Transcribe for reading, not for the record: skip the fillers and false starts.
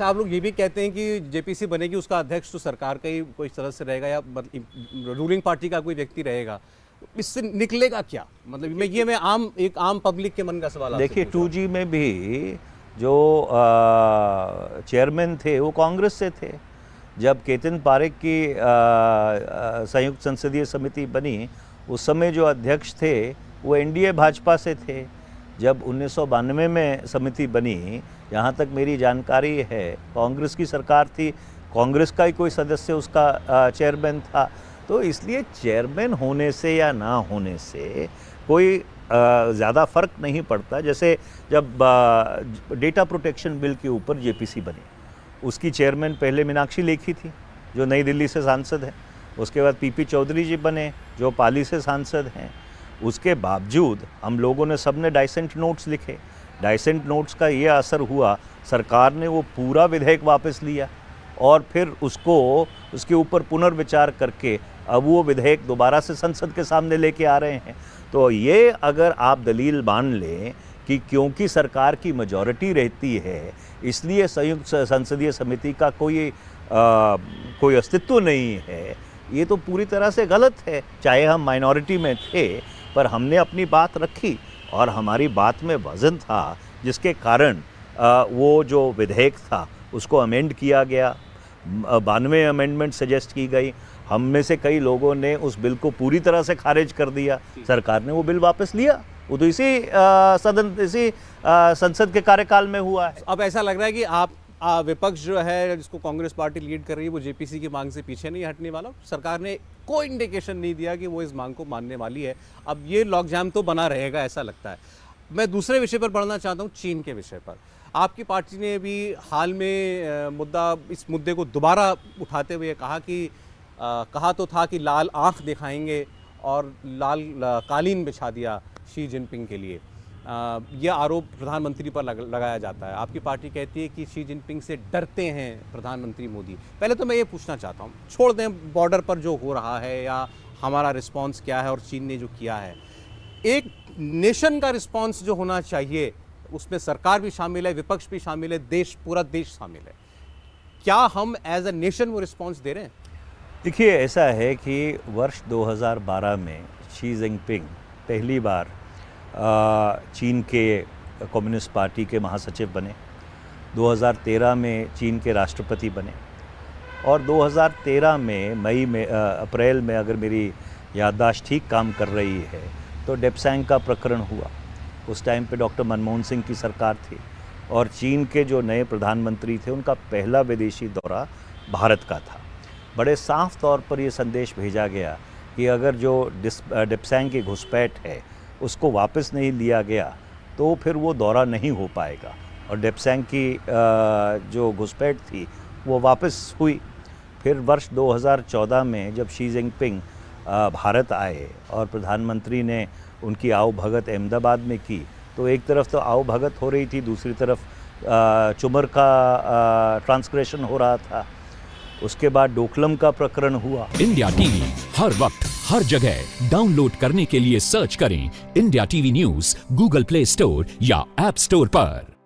अच्छा, आप लोग ये भी कहते हैं कि जेपीसी बनेगी, उसका अध्यक्ष तो सरकार का ही कोई सदस्य रहेगा या मतलब रूलिंग पार्टी का कोई व्यक्ति रहेगा, इससे निकलेगा क्या? मतलब मैं एक आम पब्लिक के मन का सवाल आपसे देखिए, पूछ रहा हूं। 2G में भी जो चेयरमैन थे वो कांग्रेस से थे। जब केतन पारेख की संयुक्त संसदीय समिति बनी, उस समय जो अध्यक्ष थे वो एनडीए भाजपा से थे। जब 1992 में समिति बनी, यहाँ तक मेरी जानकारी है, कांग्रेस की सरकार थी, कांग्रेस का ही कोई सदस्य उसका चेयरमैन था। तो इसलिए चेयरमैन होने से या ना होने से कोई ज़्यादा फ़र्क नहीं पड़ता। जैसे जब डेटा प्रोटेक्शन बिल के ऊपर जेपीसी बनी, उसकी चेयरमैन पहले मीनाक्षी लेखी थी जो नई दिल्ली से सांसद हैं। उसके बाद पीपी चौधरी जी बने जो पाली से सांसद हैं। उसके बावजूद हम लोगों ने सबने डाइसेंट नोट्स लिखे। डाइसेंट नोट्स का ये असर हुआ, सरकार ने वो पूरा विधेयक वापस लिया और फिर उसके ऊपर पुनर्विचार करके अब वो विधेयक दोबारा से संसद के सामने लेके आ रहे हैं। तो ये अगर आप दलील मान लें कि क्योंकि सरकार की मेजॉरिटी रहती है इसलिए संयुक्त संसदीय समिति का कोई अस्तित्व नहीं है, ये तो पूरी तरह से गलत है। चाहे हम माइनॉरिटी में थे, पर हमने अपनी बात रखी और हमारी बात में वज़न था, जिसके कारण वो जो विधेयक था उसको अमेंड किया गया। 92 अमेंडमेंट सजेस्ट की गई। हम में से कई लोगों ने उस बिल को पूरी तरह से खारिज कर दिया। सरकार ने वो बिल वापस लिया। वो तो इसी संसद के कार्यकाल में हुआ है। अब ऐसा लग रहा है कि आप विपक्ष जो है, जिसको कांग्रेस पार्टी लीड कर रही है, वो जेपीसी की मांग से पीछे नहीं हटने वाला। सरकार ने कोई इंडिकेशन नहीं दिया कि वो इस मांग को मानने वाली है। अब ये लॉकजाम तो बना रहेगा, ऐसा लगता है। मैं दूसरे विषय पर बढ़ना चाहता हूँ, चीन के विषय पर। आपकी पार्टी ने भी हाल में इस मुद्दे को दोबारा उठाते हुए कहा तो था कि लाल आंख दिखाएंगे और लाल कालीन बिछा दिया शी जिनपिंग के लिए। यह आरोप प्रधानमंत्री पर लगाया जाता है। आपकी पार्टी कहती है कि शी जिनपिंग से डरते हैं प्रधानमंत्री मोदी। पहले तो मैं ये पूछना चाहता हूँ, छोड़ दें बॉर्डर पर जो हो रहा है या हमारा रिस्पांस क्या है और चीन ने जो किया है, एक नेशन का रिस्पांस जो होना चाहिए उसमें सरकार भी शामिल है, विपक्ष भी शामिल है, पूरा देश शामिल है। क्या हम एज अ नेशन वो रिस्पांस दे रहे हैं? देखिए, ऐसा है कि वर्ष 2012 में शी जिनपिंग पहली बार चीन के कम्युनिस्ट पार्टी के महासचिव बने। 2013 में चीन के राष्ट्रपति बने और 2013 में अप्रैल में, अगर मेरी याददाश्त ठीक काम कर रही है, तो डेप्सांग का प्रकरण हुआ। उस टाइम पे डॉक्टर मनमोहन सिंह की सरकार थी और चीन के जो नए प्रधानमंत्री थे उनका पहला विदेशी दौरा भारत का था। बड़े साफ तौर पर ये संदेश भेजा गया कि अगर जो डेप्सांग की घुसपैठ है उसको वापस नहीं लिया गया तो फिर वो दौरा नहीं हो पाएगा। और डेप्सांग की जो घुसपैठ थी वो वापस हुई। फिर वर्ष 2014 में जब शी जिनपिंग भारत आए और प्रधानमंत्री ने उनकी आओ भगत अहमदाबाद में की, तो एक तरफ तो आओ भगत हो रही थी, दूसरी तरफ चुमर का ट्रांसग्रेशन हो रहा था। उसके बाद डोकलम का प्रकरण हुआ। इंडिया टीवी हर वक्त हर जगह डाउनलोड करने के लिए सर्च करें India TV news Google play store या ऐप स्टोर पर।